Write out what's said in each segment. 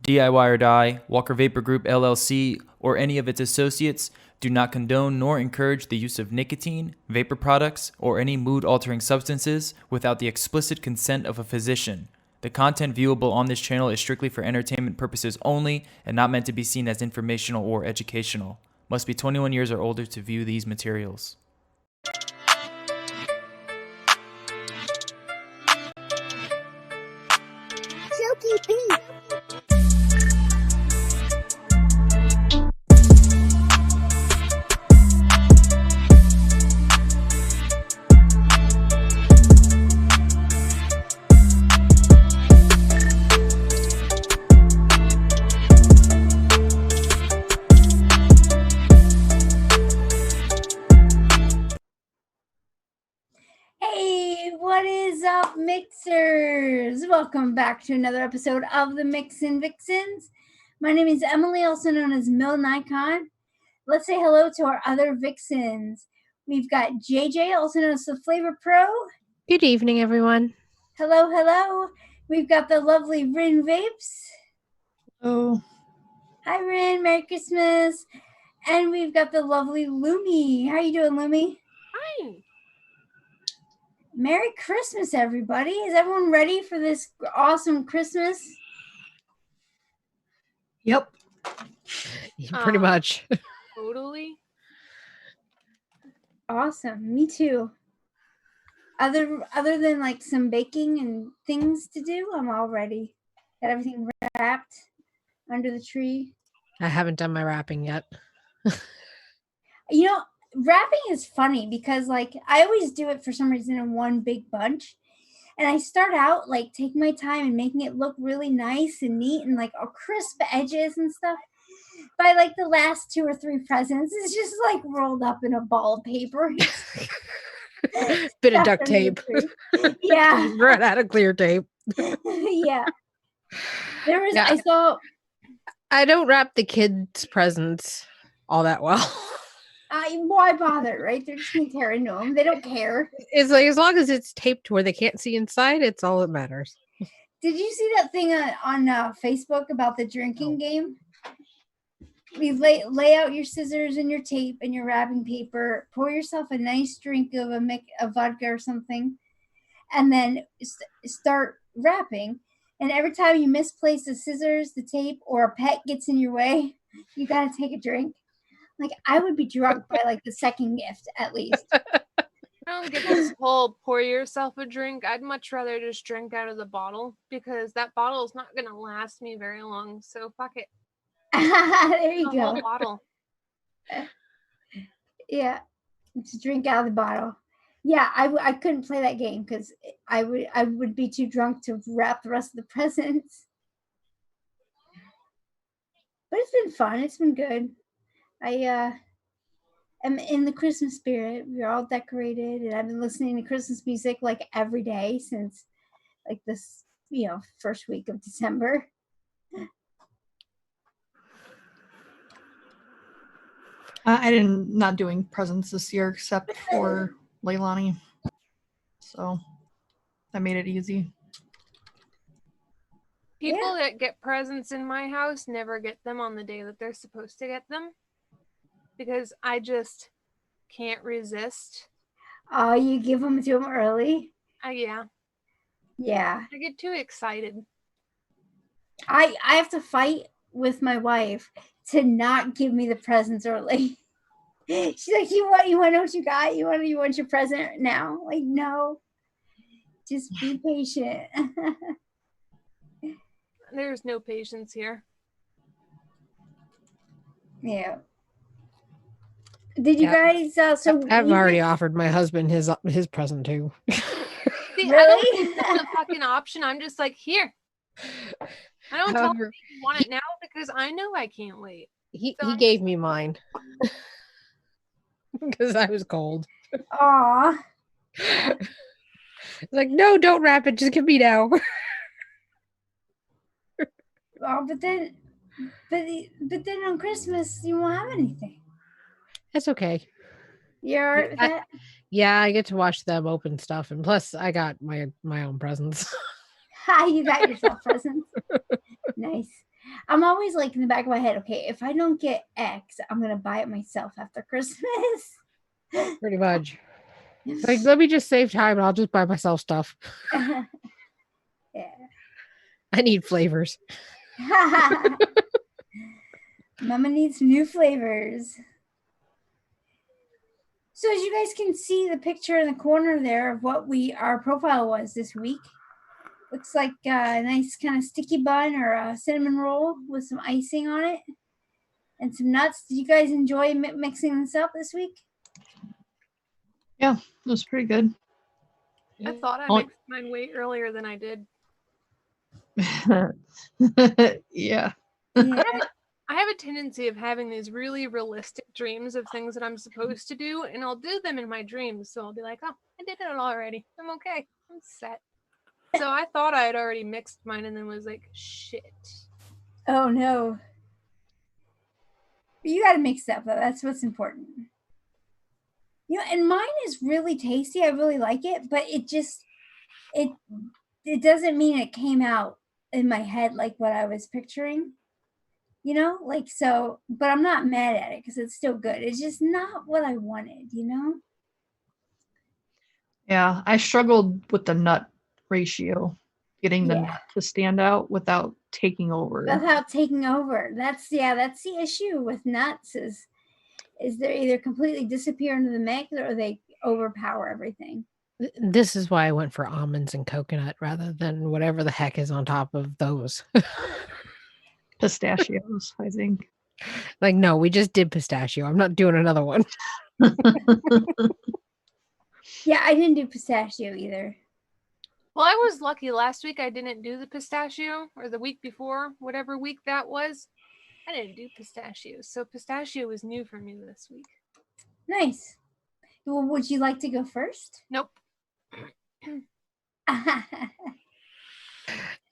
DIY or Die, Walker Vapor Group LLC, or any of its associates do not condone nor encourage the use of nicotine, vapor products, or any mood-altering substances without the explicit consent of a physician. The content viewable on this channel is strictly for entertainment purposes only and not meant to be seen as informational or educational. Must be 21 years or older to view these materials. Silky Beat. Hey, what is up, mixers? Welcome back to another episode of the MIXINVIXENS. My name is Emily, also known as Mill Nikon. Let's say hello to our other Vixens. We've got JJ, also known as the Flavor Pro. Good evening, everyone. Hello, hello. We've got the lovely Rin Vapes. Oh, Hi, Rin. Merry Christmas. And we've got the lovely Lumi. How you doing, Lumi? Hi. Merry Christmas, everybody. Is everyone ready for this awesome Christmas? yep. Pretty much. Totally. Awesome. Me too. Other than like some baking and things to do, I'm all ready. Got everything wrapped under the tree. I haven't done my wrapping yet. You know, wrapping is funny because like I always do it for some reason in one big bunch. And I start out like taking my time and making it look really nice and neat and like all crisp edges and stuff. By like the last 2 or 3 presents, it's just like rolled up in a ball of paper. Bit of duct tape. Yeah. Run out of clear tape. Yeah. There was, Yeah. I saw. I don't wrap the kids' presents all that well. Why bother, right? They're just gonna tear into them. They don't care. It's like as long as it's taped where they can't see inside, it's all that matters. Did you see that thing on Facebook about the drinking game? We lay out your scissors and your tape and your wrapping paper. Pour yourself a nice drink of a vodka or something, and then start wrapping. And every time you misplace the scissors, the tape, or a pet gets in your way, you gotta take a drink. Like I would be drunk by like the second gift at least. I don't get this whole pour yourself a drink. I'd much rather just drink out of the bottle because that bottle is not going to last me very long. So fuck it. There you The whole go. bottle. Yeah, just drink out of the bottle. Yeah, I couldn't play that game because I would be too drunk to wrap the rest of the presents. But it's been fun. It's been good. I am in the Christmas spirit. We're all decorated, and I've been listening to Christmas music like every day since like this, first week of December. Not doing presents this year except for Leilani. So I made it easy. People that get presents in my house never get them on the day that they're supposed to get them because I just can't resist. Oh, you give them to them early? Yeah. Yeah. I get too excited. I have to fight with my wife to not give me the presents early. She's like, you want to know what you got? You want your present now? Like, no. Just be patient. There's no patience here. Yeah. Did you guys? I've already offered my husband his present too. See, Really? I don't give them the fucking option. I'm just like, here. I don't tell them you want it now because I know I can't wait. He gave me mine because I was cold. Aw. Like, no, don't wrap it. Just give me now. Oh, but then on Christmas you won't have anything. That's okay. You're all right with that? Yeah, I get to watch them open stuff, and plus I got my own presents. Ha, you got yourself presents. Nice. I'm always like in the back of my head, okay, if I don't get X, I'm gonna buy it myself after Christmas. Pretty much. Like, let me just save time and I'll just buy myself stuff. Yeah. I need flavors. Mama needs new flavors. So as you guys can see the picture in the corner there of what our profile was this week. Looks like a nice kind of sticky bun or a cinnamon roll with some icing on it and some nuts. Did you guys enjoy mixing this up this week? Yeah, it was pretty good. I thought I Oh. mixed mine way earlier than I did. Yeah. Yeah. I have a tendency of having these really realistic dreams of things that I'm supposed to do, and I'll do them in my dreams. So I'll be like, oh, I did it already. I'm okay. I'm set. So I thought I had already mixed mine and then was like, shit. Oh no. But you got to mix it up though. That's what's important. You know, and mine is really tasty. I really like it, but it doesn't mean it came out in my head like what I was picturing. You know, like so, but I'm not mad at it because it's still good. It's just not what I wanted, you know? Yeah, I struggled with the nut ratio, getting the nut to stand out without taking over. Without taking over. That's the issue with nuts is they're either completely disappear into the mix or they overpower everything. This is why I went for almonds and coconut rather than whatever the heck is on top of those. Pistachios, I think. Like, no, we just did pistachio. I'm not doing another one. Yeah, I didn't do pistachio either. Well, I was lucky last week I didn't do the pistachio, or the week before, whatever week that was. I didn't do pistachios. So pistachio was new for me this week. Nice. Well, would you like to go first? Nope.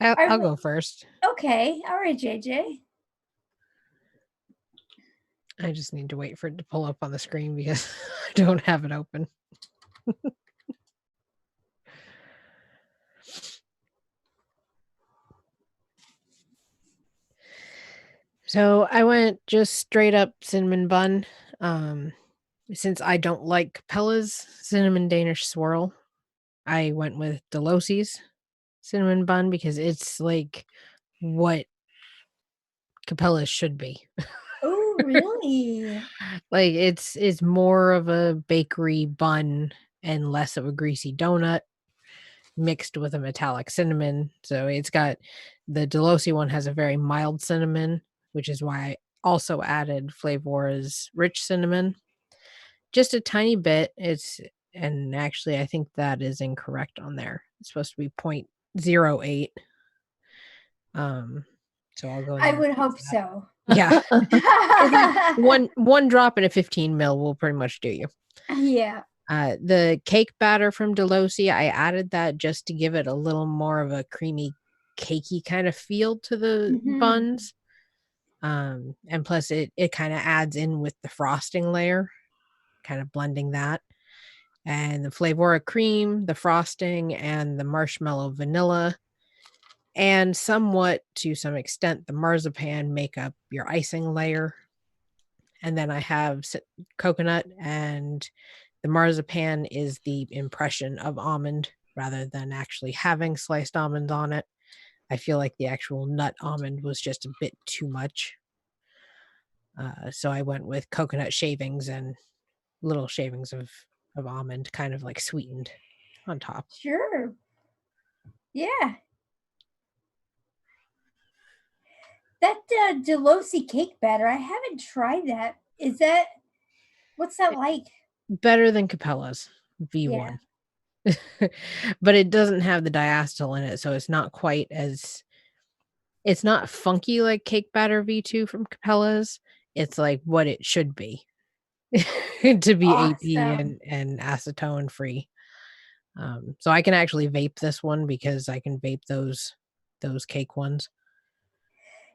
I'll go first. Okay. All right, JJ. I just need to wait for it to pull up on the screen because I don't have it open. So I went just straight up cinnamon bun. Since I don't like Capella's cinnamon Danish swirl, I went with Delosi's cinnamon bun because it's like what Capella's should be. Oh, really? Like it's more of a bakery bun and less of a greasy donut mixed with a metallic cinnamon. So it's got the Delosi one has a very mild cinnamon, which is why I also added Flavora's rich cinnamon. Just a tiny bit. And actually I think that is incorrect on there. It's supposed to be 0.08. So I'll go in I there would and hope fix that. so. Yeah. one drop in a 15 ml will pretty much do you. Yeah. The cake batter from Delosi, I added that just to give it a little more of a creamy, cakey kind of feel to the buns. And plus it kind of adds in with the frosting layer, kind of blending that. And the Flavora cream, the frosting, and the marshmallow vanilla, and somewhat to some extent the marzipan make up your icing layer. And then I have coconut, and the marzipan is the impression of almond rather than actually having sliced almonds on it. I feel like the actual nut almond was just a bit too much. So I went with coconut shavings and little shavings of almond, kind of like sweetened on top. Sure. Yeah. That Delosi cake batter, I haven't tried that. What's that like? Better than Capella's V1. Yeah. But it doesn't have the diacetyl in it, so it's not quite as, it's not funky like cake batter V2 from Capella's. It's like what it should be to be awesome. AP and acetone free. So I can actually vape this one because I can vape those cake ones.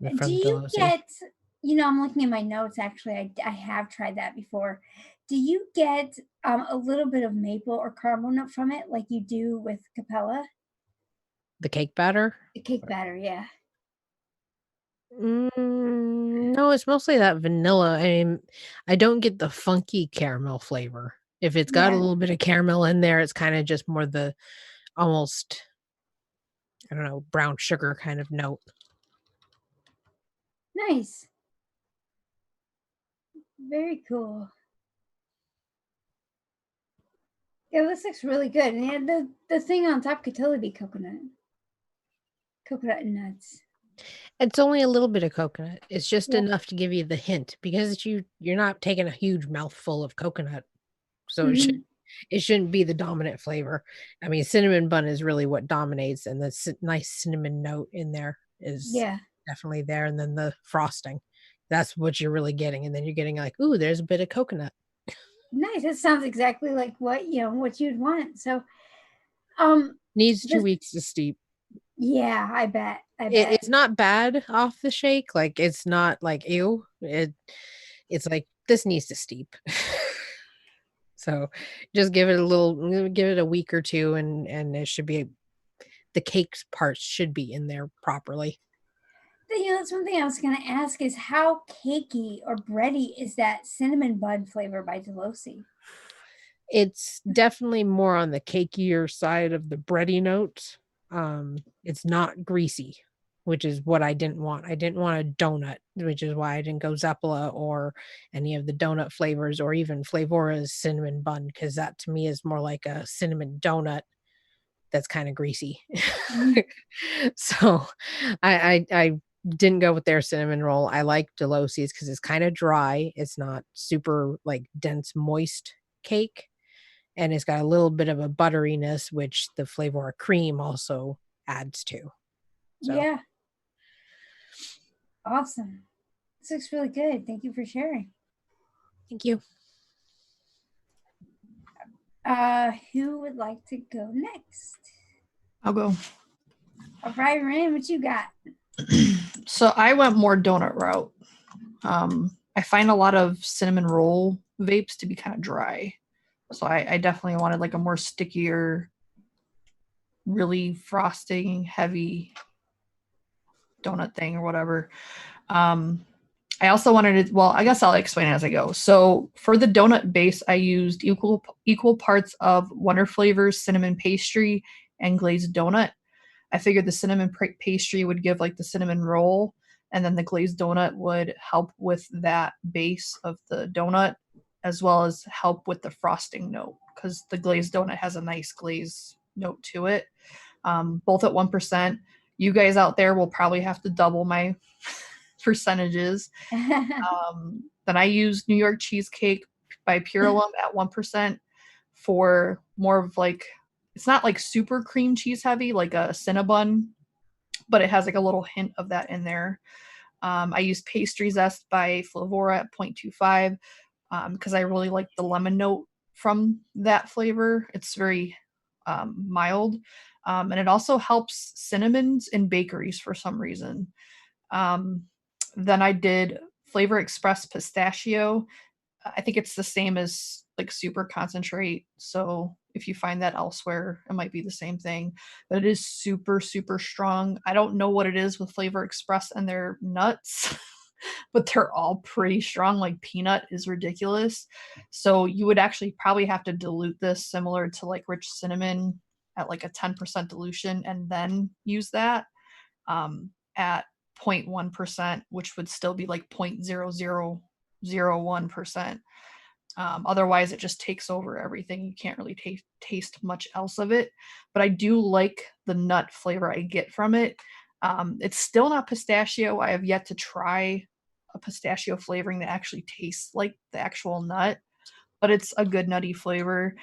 Do you get, I'm looking at my notes actually. I have tried that before. Do you get a little bit of maple or caramel nut from it like you do with Capella? The cake batter? The cake batter, yeah. No, it's mostly that vanilla. I mean, I don't get the funky caramel flavor. If it's got a Yeah. little bit of caramel in there, it's kind of just more the almost, I don't know, brown sugar kind of note. Nice. Very cool. Yeah, this looks really good. And the thing on top could totally be coconut. Coconut and nuts. It's only a little bit of coconut. It's just Yeah. enough to give you the hint because you're not taking a huge mouthful of coconut. So Mhm. it shouldn't be the dominant flavor. I mean, cinnamon bun is really what dominates, and the nice cinnamon note in there is Yeah. definitely there. And then the frosting, that's what you're really getting. And then you're getting like, ooh, there's a bit of coconut. Nice. It sounds exactly like what what you'd want. So Needs 2 this weeks to steep. yeah, I bet. I bet. It's not bad off the shake. Like it's not like ew. It's like this needs to steep. So just give it a week or two, and it should be the cake parts should be in there properly. That's one thing I was gonna ask is how cakey or bready is that cinnamon bun flavor by Delosi? It's definitely more on the cakier side of the bready notes. It's not greasy, which is what I didn't want. I didn't want a donut, which is why I didn't go Zeppela or any of the donut flavors or even Flavora's cinnamon bun, because that to me is more like a cinnamon donut that's kind of greasy. Mhm. So I didn't go with their cinnamon roll. I like Delosi's because it's kind of dry. It's not super like dense, moist cake. And it's got a little bit of a butteriness, which the flavor of cream also adds to. So Yeah. Awesome. This looks really good. Thank you for sharing. thank you. Who would like to go next? I'll go. All right, Ryan, what you got? So I went more donut route. I find a lot of cinnamon roll vapes to be kind of dry. So I definitely wanted like a more stickier, really frosting heavy donut thing or whatever. I also wanted to, well, I guess I'll explain it as I go. So for the donut base, I used equal parts of Wonder Flavors cinnamon pastry and glazed donut. I figured the cinnamon pastry would give like the cinnamon roll, and then the glazed donut would help with that base of the donut, as well as help with the frosting note, because the glazed donut has a nice glaze note to it. Both at 1%. You guys out there will probably have to double my percentages. Then I used New York cheesecake by Purelum at 1% for more of like, it's not like super cream cheese heavy like a Cinnabon, but it has like a little hint of that in there. I used Pastry Zest by Flavora at 0.25 because I really like the lemon note from that flavor. It's very mild. And it also helps cinnamons in bakeries for some reason. Then I did Flavor Express Pistachio. I think it's the same as like super concentrate. So if you find that elsewhere, it might be the same thing. But it is super, super strong. I don't know what it is with Flavor Express and their nuts, but they're all pretty strong. Like peanut is ridiculous. So you would actually probably have to dilute this similar to like rich cinnamon at like a 10% dilution and then use that at 0.1%, which would still be like 0.0001%. Otherwise, it just takes over everything. You can't really taste much else of it. But I do like the nut flavor I get from it. It's still not pistachio. I have yet to try a pistachio flavoring that actually tastes like the actual nut, but it's a good nutty flavor.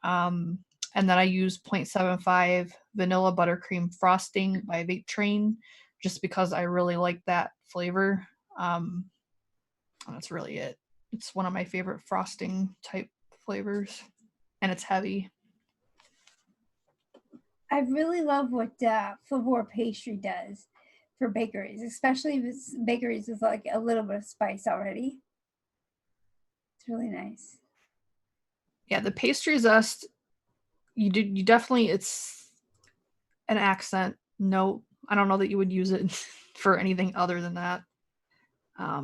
And then I use 0.75 vanilla buttercream frosting by Vape Train just because I really like that flavor. That's really it. It's one of my favorite frosting type flavors, and it's heavy. I really love what Flavor Pastry does for bakeries, especially if it's bakeries with like a little bit of spice already. It's really nice. Yeah, the pastry zest, you definitely, it's an accent note I don't know that you would use it for anything other than that. I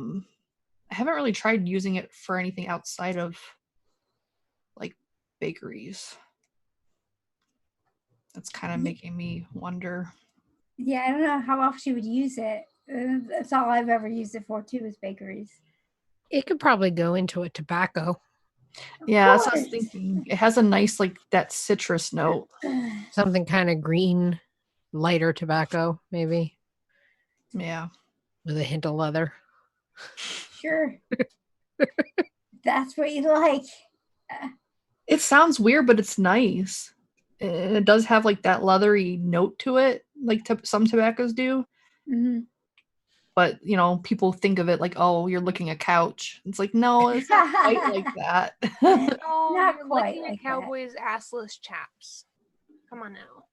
haven't really tried using it for anything outside of like bakeries. That's kind of making me wonder. Yeah, I don't know how often you would use it. That's all I've ever used it for too, is bakeries. It could probably go into a tobacco. Yeah, that's what I was thinking. It has a nice, like, that citrus note. Something kind of green, lighter tobacco, maybe, Yeah. with a hint of leather. Sure. That's what you like. It sounds weird, but it's nice. It does have, like, that leathery note to it, like some tobaccos do. Mhm. But, you know, people think of it like, oh, you're licking a couch. It's like, no, it's not quite like that. Oh, Not you're quite licking like a cowboy's assless chaps. Come on now.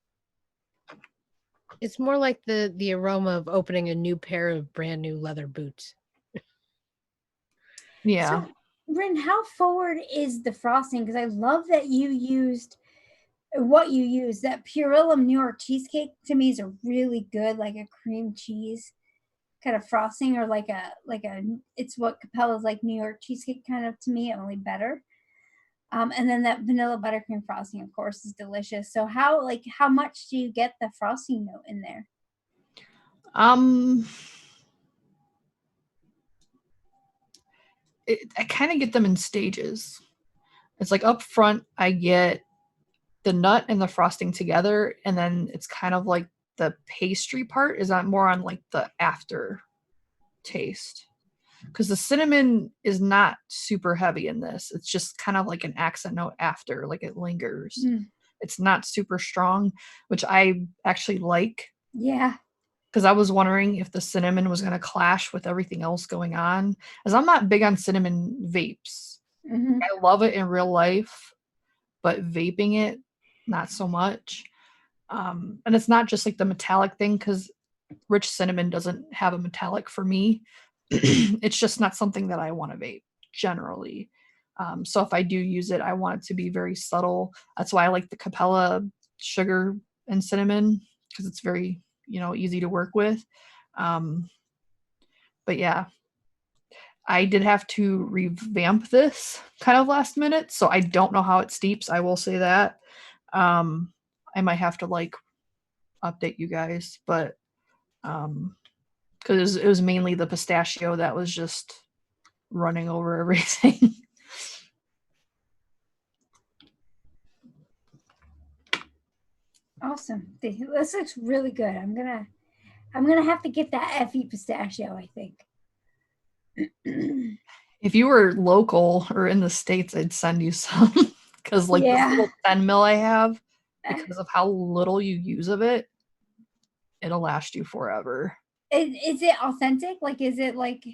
It's more like the aroma of opening a new pair of brand new leather boots. Yeah. So, Rin, how forward is the frosting? Because I love that you used what you used. That Purellum New York cheesecake to me is a really good, like a cream cheese kind of frosting, or like a it's what Capella's like New York cheesecake kind of to me, only better. And then that vanilla buttercream frosting, of course, is delicious. So how much do you get the frosting note in there? I kind of get them in stages. It's like up front, I get the nut and the frosting together, and then it's kind of like the pastry part is on more on like the after taste. Because the cinnamon is not super heavy in this. It's just kind of like an accent note after, like it lingers. It's not super strong, which I actually like. Yeah. Because I was wondering if the cinnamon was going to clash with everything else going on. As I'm not big on cinnamon vapes. Mhm. I love it in real life, but vaping it, not so much. And it's not just like the metallic thing, because rich cinnamon doesn't have a metallic for me. It's just not something that I want to vape generally. So if I do use it, I want it to be very subtle. That's why I like the Capella sugar and cinnamon, because it's very, easy to work with. But yeah, I did have to revamp this kind of last minute, so I don't know how it steeps. I will say that. I might have to like update you guys, but because it was mainly the pistachio that was just running over everything. Awesome. This looks really good. I'm gonna have to get that FE pistachio, I think. If you were local or in the States, I'd send you some. Because like Yeah. this little 10 mil I have, because of how little you use of it, it'll last you forever. Is it authentic? Like, is it like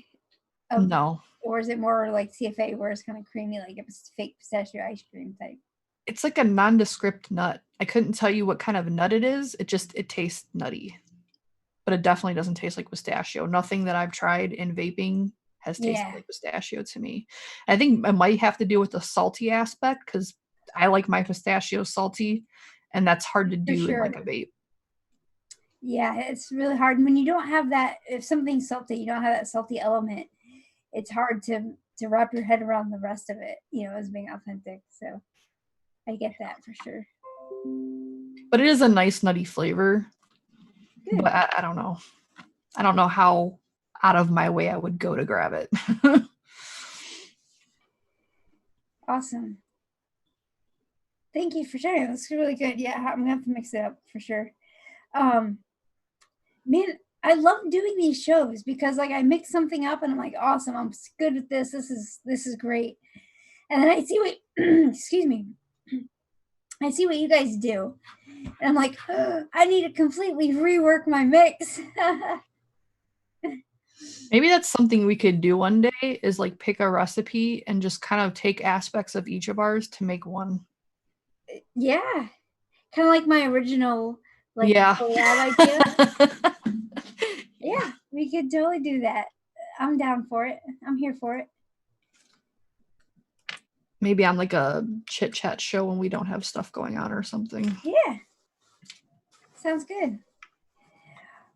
No. Or is it more like CFA where it's kind of creamy, like a fake pistachio ice cream type? It's like a nondescript nut. I couldn't tell you what kind of nut it is. It tastes nutty. But it definitely doesn't taste like pistachio. Nothing that I've tried in vaping has tasted like pistachio to me. I think it might have to do with the salty aspect, because I like my pistachio salty, and that's hard to do in like a vape. Yeah, it's really hard. When you don't have that, if something's salty, you don't have that salty element, it's hard to wrap your head around the rest of it, as being authentic. So I get that for sure. But it is a nice nutty flavor. Good. But I don't know. I don't know how out of my way I would go to grab it. Awesome. Thank you for sharing. That's really good. Yeah, I'm gonna have to mix it up for sure. Man, I love doing these shows because like I mix something up and I'm like, awesome, I'm good with this. This is great. And then I see what excuse me. I see what you guys do. And I'm like, I need to completely rework my mix. Maybe that's something we could do one day, is like pick a recipe and just kind of take aspects of each of ours to make one. Yeah. Kind of like my original collab idea. Yeah, we could totally do that. I'm down for it. I'm here for it. Maybe on like a chit chat show when we don't have stuff going on or something. Yeah. Sounds good.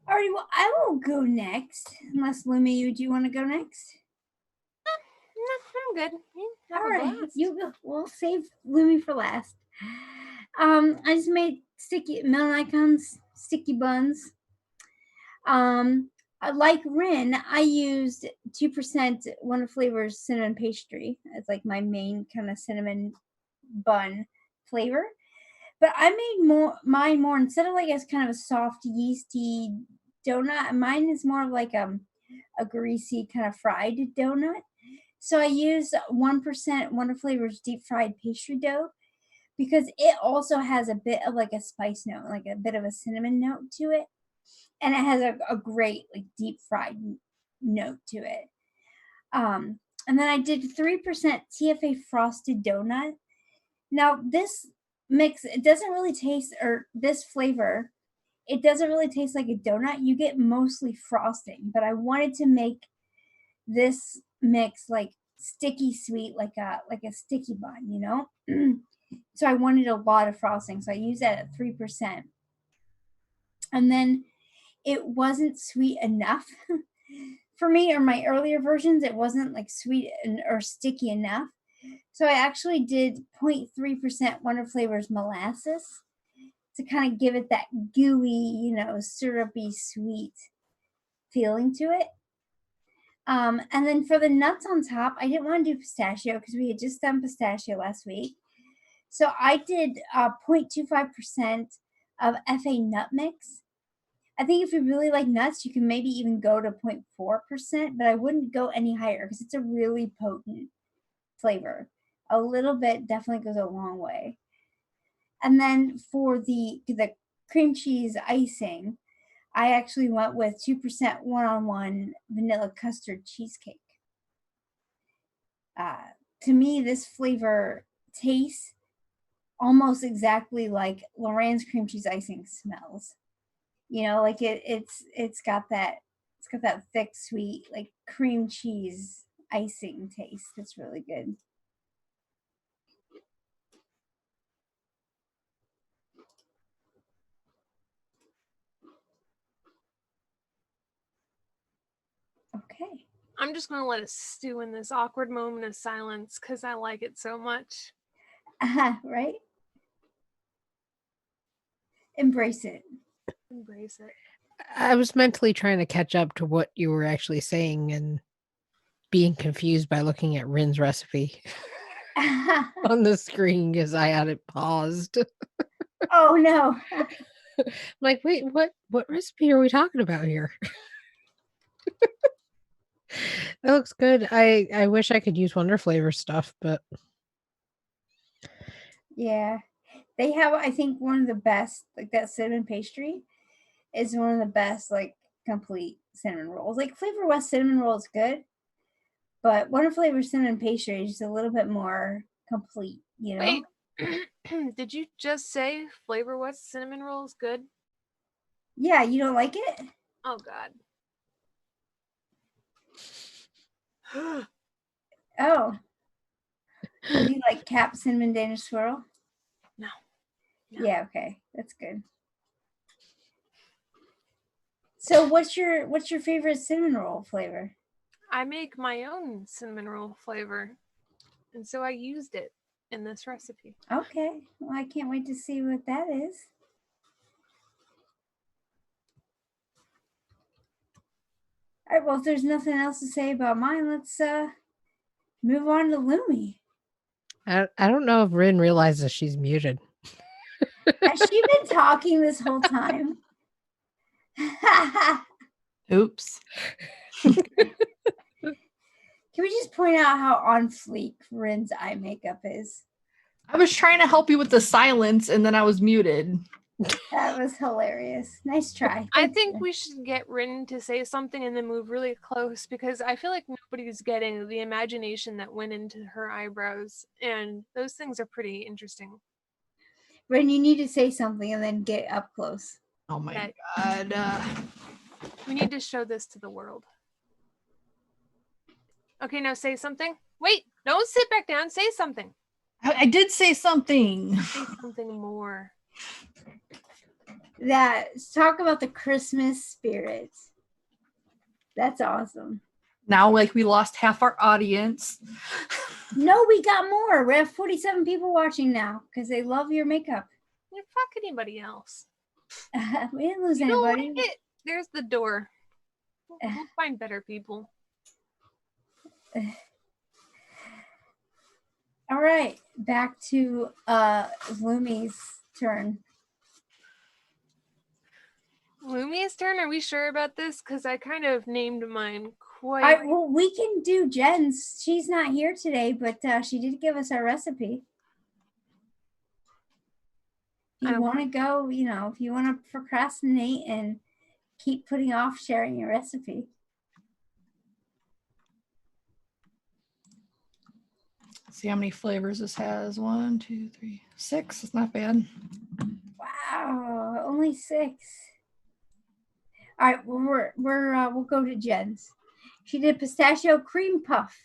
Alrighty, well, I will go next. Unless Lumi, do you want to go next? No, I'm good. Have All a right, blast. you go. We'll save Lumi for last. I just made sticky melon icons, sticky buns. Like Rin, I used 2% One Flavors cinnamon pastry as like my main kind of cinnamon bun flavor. But I made mine more instead of like as kind of a soft yeasty donut. Mine is more of like a greasy kind of fried donut. So I used 1% One Flavors deep fried pastry dough because it also has a bit of like a spice note, like a bit of a cinnamon note to it. And it has a great like deep fried note to it. And then I did 3% TFA frosted donut. Now this mix, it doesn't really taste, or this flavor, it doesn't really taste like a donut. You get mostly frosting, but I wanted to make this mix like sticky sweet, like a sticky bun, you know? So I wanted a lot of frosting, so I used that at 3%. And then it wasn't sweet enough for me, or my earlier versions, it wasn't like sweet or sticky enough. So I actually did 0.3% Wonder Flavors molasses to kind of give it that gooey, you know, syrupy, sweet feeling to it. And then for the nuts on top, I didn't want to do pistachio because we had just done pistachio last week. So I did 0.25% of FA nut mix. I think if you really like nuts, you can maybe even go to 0.4%, but I wouldn't go any higher because it's a really potent flavor. A little bit definitely goes a long way. And then for the cream cheese icing, I actually went with 2% one-on-one vanilla custard cheesecake. To me, this flavor tastes almost exactly like Lorraine's cream cheese icing smells. You know, like it's got that thick, sweet, like cream cheese icing taste. That's really good. Okay. I'm just going to let us stew in this awkward moment of silence because I like it so much. Right? Embrace it. Embrace it. I was mentally trying to catch up to what you were actually saying and being confused by looking at Rin's recipe on the screen because I had it paused. Oh no. I'm like, wait, what recipe are we talking about here? That looks good. I wish I could use Wonder Flavor stuff, but Yeah. They have, I think, one of the best, like that cinnamon pastry is one of the best, like complete cinnamon rolls. Like Flavor West cinnamon roll is good, but Wonder Flavor cinnamon pastry is just a little bit more complete, you know? Wait, did you just say Flavor West cinnamon roll is good? Yeah, you don't like it? Oh God. Oh. Do you like Cap cinnamon Danish swirl? No. Yeah, okay. That's good. So what's your favorite cinnamon roll flavor? I make my own cinnamon roll flavor, and so I used it in this recipe. Okay. Well, I can't wait to see what that is. All right, well, if there's nothing else to say about mine, let's move on to Lumi. I don't know if Rin realizes she's muted. Has she been talking this whole time? Oops. Can we just point out how on fleek Rin's eye makeup is? I was trying to help you with the silence and then I was muted. That was hilarious. Nice try. I Thanks, think Rin. we should get Rin to say something and then move really close because I feel like nobody's getting the imagination that went into her eyebrows, and those things are pretty interesting. Rin, you need to say something and then get up close. Oh my That- god. We need to show this to the world. Okay, now say something. Wait, don't sit back down. Say something. I did say something. Say something more. Talk about the Christmas spirit. That's awesome. Now, like, we lost half our audience. No, we got more. We have 47 people watching now because they love your makeup. Yeah, fuck anybody else. We didn't lose You don't like anybody. it? There's the door. We'll find better people. All right, back to Lumi's turn. Lumi's turn? Are we sure about this? Because I kind of named mine quite. Well, we can do Jen's. She's not here today, but she did give us our recipe. If you want to go, if you want to procrastinate and keep putting off sharing your recipe. See how many flavors this has. 1, 2, 3, 6. It's not bad. Wow, only 6. All right, well, we'll go to Jen's. She did pistachio cream puff.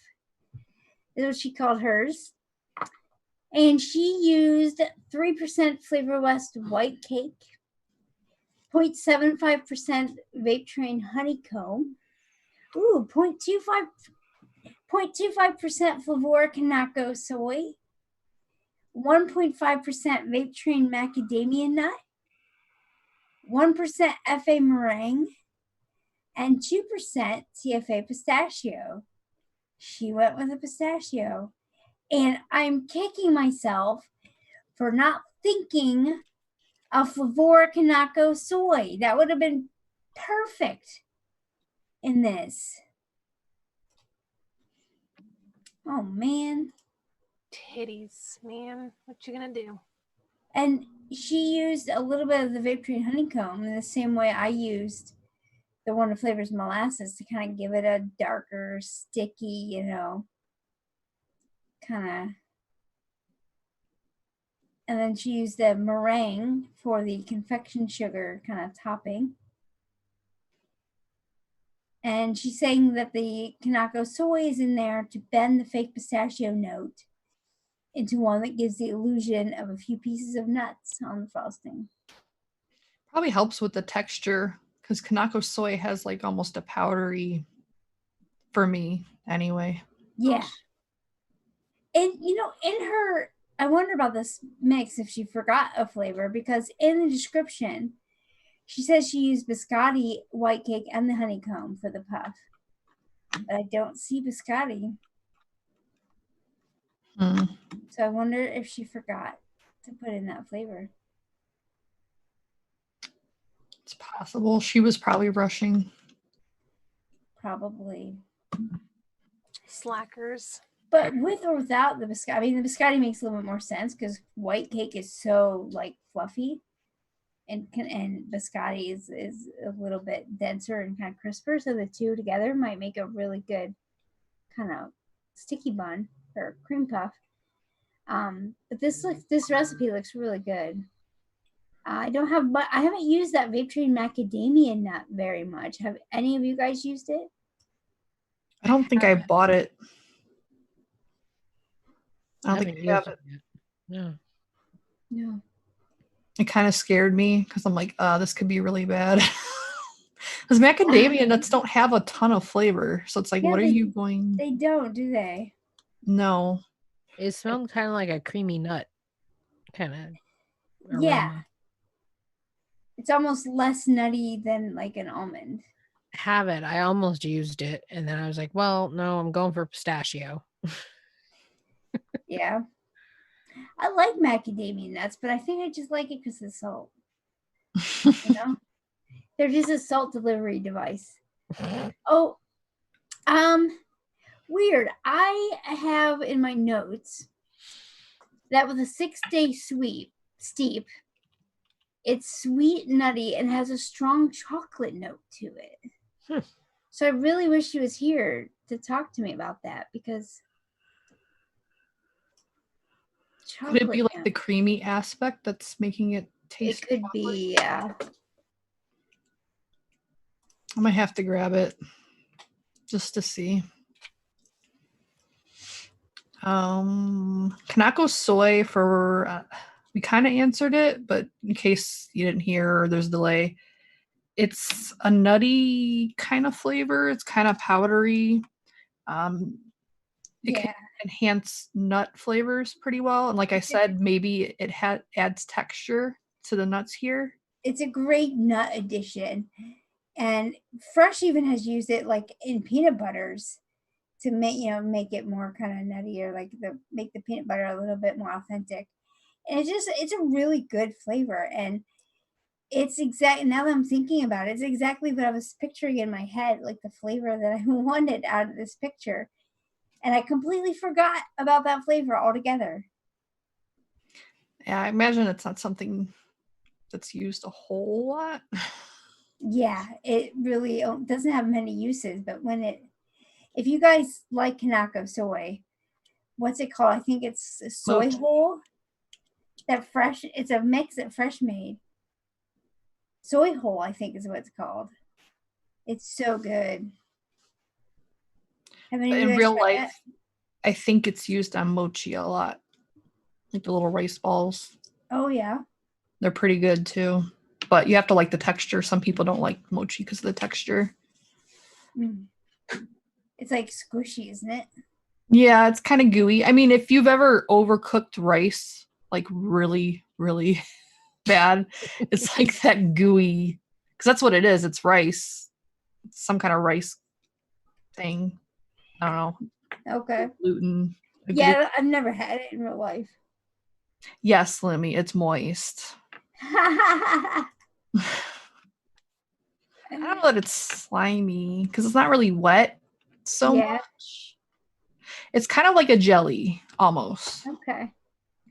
Is what she called hers. And she used 3% Flavor West white cake, 0.75% Vape Train honeycomb, 0.25% Flavor Kanako soy, 1.5% Vape Train macadamia nut, 1% FA meringue, and 2% TFA pistachio. She went with a pistachio. And I'm kicking myself for not thinking of Flavor Kanako soy. That would have been perfect in this. Oh, man. Titties, man. What you gonna do? And she used a little bit of the Vape Train honeycomb in the same way I used the one that flavors molasses to kind of give it a darker, sticky, kind of. And then she used the meringue for the confection sugar kind of topping. And she's saying that the Kanako soy is in there to bend the fake pistachio note into one that gives the illusion of a few pieces of nuts on the frosting. Probably helps with the texture because Kanako soy has like almost a powdery, for me anyway. Yeah. And in her, I wonder about this mix if she forgot a flavor, because in the description, she says she used biscotti white cake and the honeycomb for the puff. But I don't see biscotti. So I wonder if she forgot to put in that flavor. It's possible. She was probably rushing. Probably. Slackers. But with or without the biscotti, I mean, the biscotti makes a little bit more sense because white cake is so like fluffy, and biscotti is a little bit denser and kind of crisper. So the two together might make a really good kind of sticky bun or cream puff. But this recipe looks really good. I haven't used that Vape Train macadamia nut very much. Have any of you guys used it? I don't think I bought it. I don't think I have it. No. It kind of scared me because I'm like, this could be really bad. Because macadamia nuts don't have a ton of flavor. So it's like, what are you going? They don't, do they? No. It smelled kind of like a creamy nut. Kind of. Yeah. It's almost less nutty than like an almond. Have it. I almost used it. And then I was like, well, no, I'm going for pistachio. Yeah. I like macadamia nuts, but I think I just like it because of the salt. They're just a salt delivery device. Oh, weird. I have in my notes that with a 6-day steep, it's sweet, nutty, and has a strong chocolate note to it. So I really wish she was here to talk to me about that, because could it be like the creamy aspect that's making it taste? It could be, yeah. I might have to grab it just to see. Kanako soy for we kind of answered it, but in case you didn't hear or there's a delay, it's a nutty kind of flavor. It's kind of powdery. It can enhance nut flavors pretty well. And like I said, maybe it adds texture to the nuts here. It's a great nut addition. And Fresh even has used it like in peanut butters to make it more kind of nutty, or like make the peanut butter a little bit more authentic. And it's a really good flavor. And it's now that I'm thinking about it, it's exactly what I was picturing in my head, like the flavor that I wanted out of this picture. And I completely forgot about that flavor altogether. Yeah, I imagine it's not something that's used a whole lot. Yeah, it really doesn't have many uses, but if you guys like Kanako soy, what's it called? I think it's a soy hole. It's a mix that Fresh made. Soy hole, I think is what it's called. It's so good. In real life, I think it's used on mochi a lot. Like the little rice balls. Oh, yeah. They're pretty good too. But you have to like the texture. Some people don't like mochi because of the texture. It's like squishy, isn't it? Yeah, it's kind of gooey. I mean, if you've ever overcooked rice, like really, really bad, it's like that gooey, because that's what it is. It's rice. It's some kind of rice thing. I don't know. Okay. Gluten. Yeah, I've never had it in real life. Yes, Lemmy, it's moist. I don't know that it's slimy because it's not really wet so much. It's kind of like a jelly almost. Okay.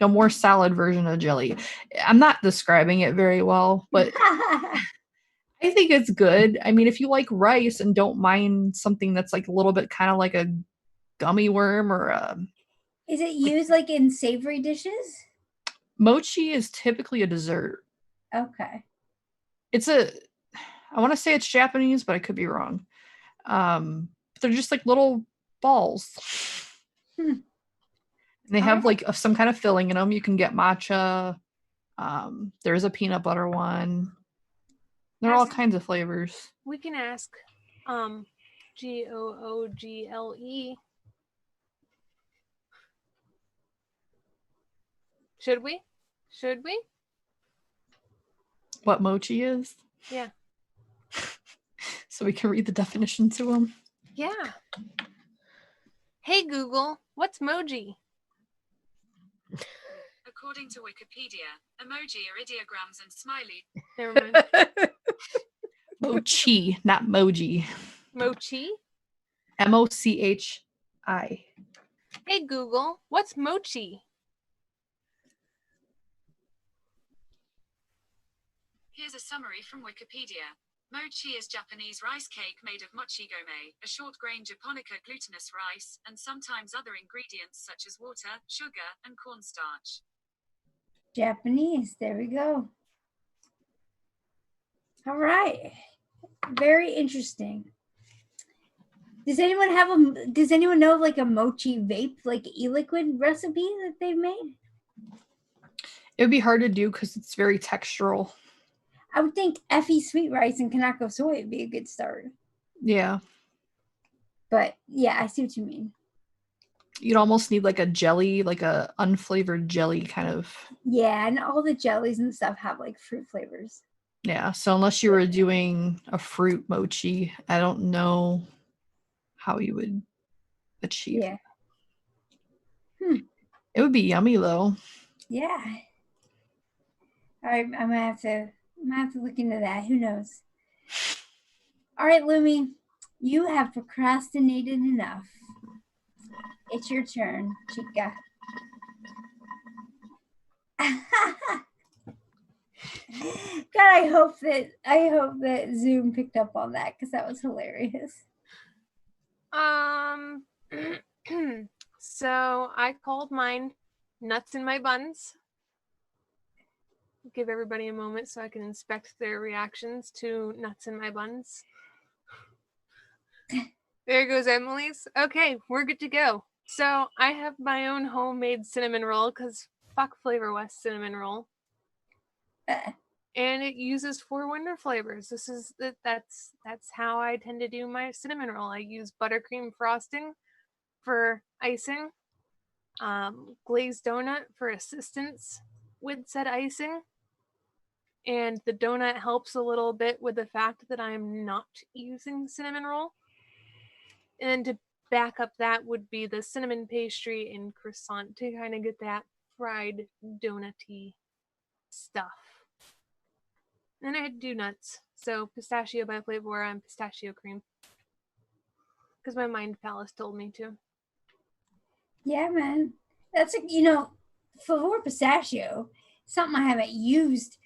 A more solid version of jelly. I'm not describing it very well, but I think it's good. I mean, if you like rice and don't mind something that's like a little bit kind of like a gummy worm or a... Is it used like in savory dishes? Mochi is typically a dessert. Okay. I want to say it's Japanese, but I could be wrong. They're just like little balls. And they have like some kind of filling in them. You can get matcha. There's a peanut butter one. There are all kinds of flavors. We can ask Google. Should we? What mochi is? Yeah. So we can read the definition to them. Yeah. Hey Google, what's moji? According to Wikipedia, emoji are ideograms and smiley. Never mind. Mochi, not moji. Mochi? M-O-C-H-I. Hey Google, what's mochi? Here's a summary from Wikipedia. Mochi is Japanese rice cake made of mochigome, a short-grain japonica glutinous rice, and sometimes other ingredients such as water, sugar, and cornstarch. Japanese. There we go. All right. Very interesting. Does anyone know like a mochi vape, like e-liquid recipe that they've made? It would be hard to do because it's very textural. I would think Effie sweet rice and Kanako soy would be a good start. Yeah. But yeah, I see what you mean. You'd almost need like a jelly, like a unflavored jelly kind of. Yeah, and all the jellies and stuff have like fruit flavors. Yeah, so unless you were doing a fruit mochi, I don't know how you would achieve it. It would be yummy though. Yeah. All right, I'm gonna have to look into that. Who knows? All right, Lumi, you have procrastinated enough. It's your turn, chica. God, I hope that Zoom picked up on that because that was hilarious. So I called mine nuts in my buns. Give everybody a moment so I can inspect their reactions to nuts in my buns. There goes Emily's. Okay, we're good to go. So I have my own homemade cinnamon roll because Fuck Flavor West cinnamon roll. Uh, And it uses 4 wonder flavors. That's how I tend to do my cinnamon roll. I use buttercream frosting for icing, glazed donut for assistance with said icing, and the donut helps a little bit with the fact that I'm not using cinnamon roll. And to back up that would be the cinnamon pastry and croissant to kind of get that fried donut-y stuff. And I do nuts. So pistachio by Flavor and pistachio cream. Because my mind palace told me to. Yeah, man. That's Flavor pistachio, something I haven't used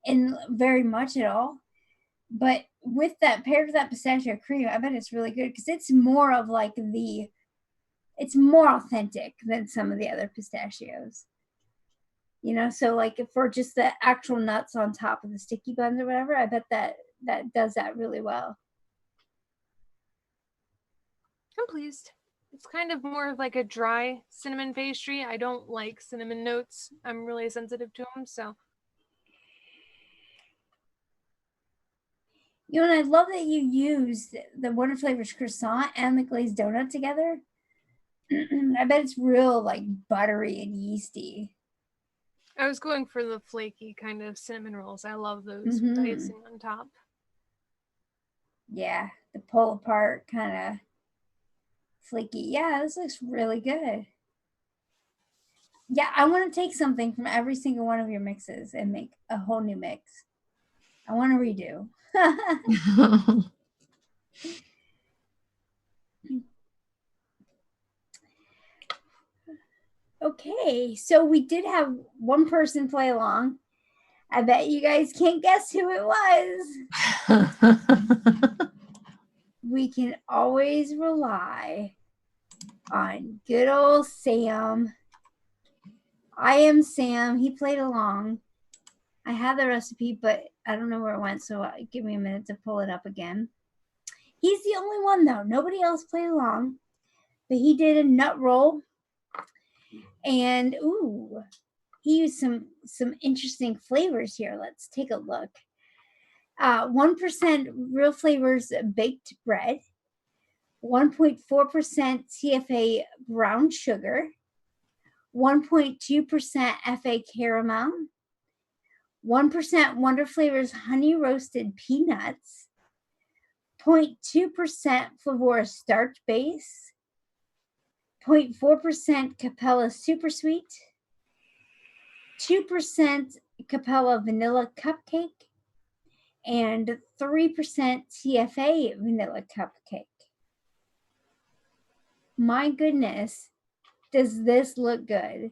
in very much at all. But with that, paired with that pistachio cream, I bet it's really good because it's more of like it's more authentic than some of the other pistachios. So like for just the actual nuts on top of the sticky buns or whatever, I bet that does that really well. I'm pleased. It's kind of more of like a dry cinnamon pastry. I don't like cinnamon notes. I'm really sensitive to them, so. And I love that you used the Wonder Flavors croissant and the glazed donut together. I bet it's real like buttery and yeasty. I was going for the flaky kind of cinnamon rolls. I love those with icing on top. Yeah, the pull apart kind of flaky. Yeah, this looks really good. Yeah, I want to take something from every single one of your mixes and make a whole new mix. I want to redo. Okay, so we did have one person play along. I bet you guys can't guess who it was. We can always rely on good old Sam. I am Sam. He played along. I have the recipe, but I don't know where it went, so give me a minute to pull it up again. He's the only one, though. Nobody else played along. But he did a nut roll. And, ooh, he used some interesting flavors here. Let's take a look. 1% real flavors baked bread. 1.4% TFA brown sugar. 1.2% FA caramel. 1% Wonder Flavors honey roasted peanuts. 0.2% Flavor starch base. 0.4% Capella super sweet. 2% Capella vanilla cupcake. And 3% TFA vanilla cupcake. My goodness, does this look good?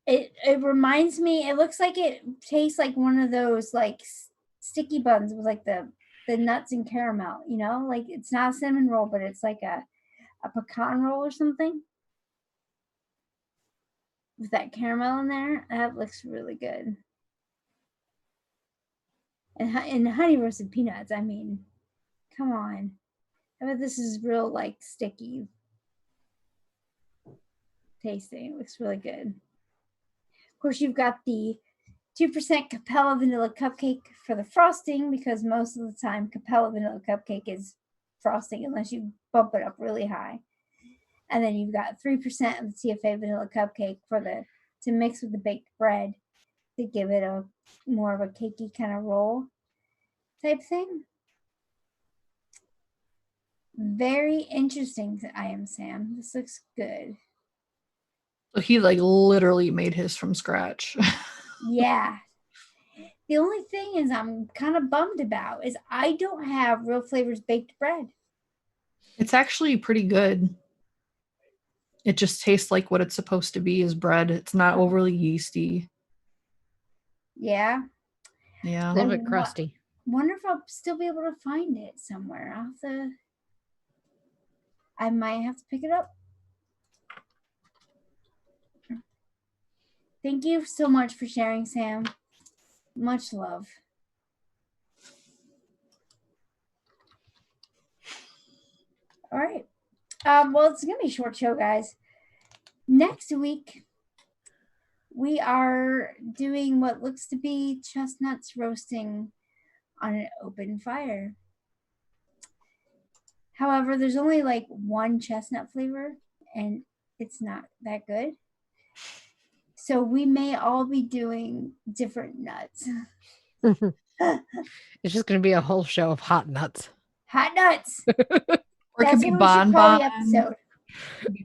It reminds me, it looks like it tastes like one of those like sticky buns with like the nuts and caramel, like it's not a cinnamon roll, but it's like a pecan roll or something with that caramel in there. That looks really good. And honey roasted peanuts, I mean, come on. I bet this is real like sticky tasting. It looks really good. Of course, you've got the 2% Capella vanilla cupcake for the frosting, because most of the time Capella vanilla cupcake is frosting unless you bump it up really high. And then you've got 3% of the TFA vanilla cupcake to mix with the baked bread to give it a more of a cakey kind of roll type thing. Very interesting. I am Sam. This looks good. So he like literally made his from scratch. Yeah. The only thing is I'm kind of bummed about is I don't have Real Flavors baked bread. It's actually pretty good. It just tastes like what it's supposed to be is bread. It's not overly yeasty. Yeah. Yeah. A little bit crusty. Wonder if I'll still be able to find it somewhere. I might have to pick it up. Thank you so much for sharing, Sam. Much love. All right. Well, it's going to be a short show, guys. Next week, we are doing what looks to be chestnuts roasting on an open fire. However, there's only like one chestnut flavor and it's not that good. So we may all be doing different nuts. It's just going to be a whole show of hot nuts. Hot nuts. Or it That's could be what we should call the bonbons. episode.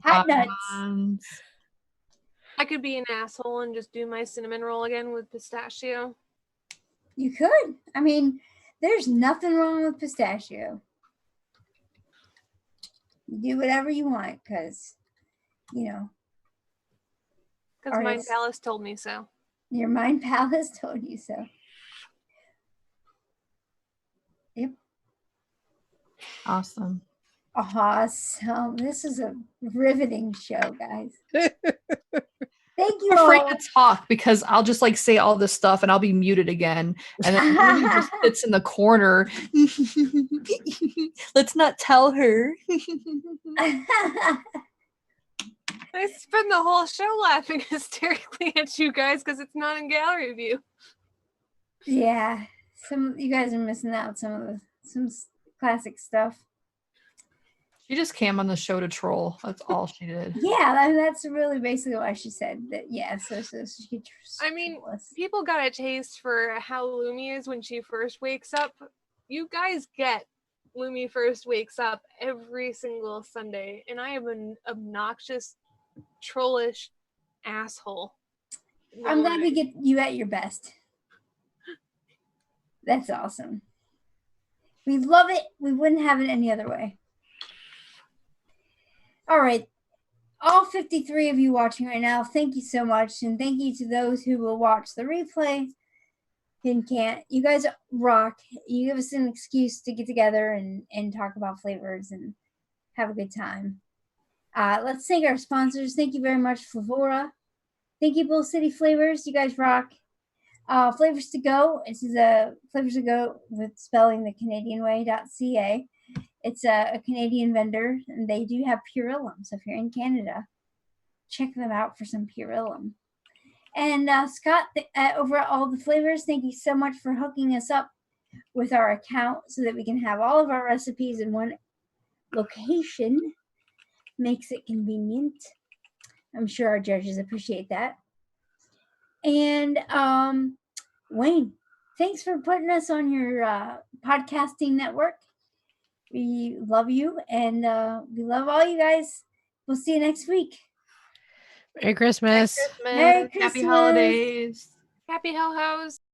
Hot nuts. Bonbons. I could be an asshole and just do my cinnamon roll again with pistachio. You could. I mean, there's nothing wrong with pistachio. You do whatever you want because, you know. Because Mind Artists. Palace told me so. Your mind palace told you so. Yep. Awesome. Awesome. This is a riveting show, guys. Thank you I'm afraid all. to talk because I'll just like say all this stuff and I'll be muted again. And then Ruby just sits in the corner. Let's not tell her. I spend the whole show laughing hysterically at you guys because it's not in gallery view. Yeah. You guys are missing out some classic stuff. She just came on the show to troll. That's all she did. Yeah, that's really basically why she said that. Yeah, so she could. I mean, troll us. people got a taste for how Lumi is when she first wakes up. You guys get Lumi first wakes up every single Sunday, and I am an obnoxious, trollish asshole. I'm glad we get you at your best. That's awesome. We love it. We wouldn't have it any other way. All right. All 53 of you watching right now, thank you so much. And thank you to those who will watch the replay and can't. You guys rock. You give us an excuse to get together and talk about flavors and have a good time. Let's thank our sponsors. Thank you very much, Flavora. Thank you, Bull City Flavors. You guys rock. Flavors to Go. This is a Flavors to Go with spelling the Canadian way.ca. It's a Canadian vendor, and they do have Purellum. So if you're in Canada, check them out for some Purellum. And Scott, over at All the Flavors, thank you so much for hooking us up with our account so that we can have all of our recipes in one location. Makes it convenient. I'm sure our judges appreciate that. And Wayne, thanks for putting us on your podcasting network. We love you, and we love all you guys. We'll see you next week. Merry Christmas. Merry Christmas. Happy holidays. Happy Hell House.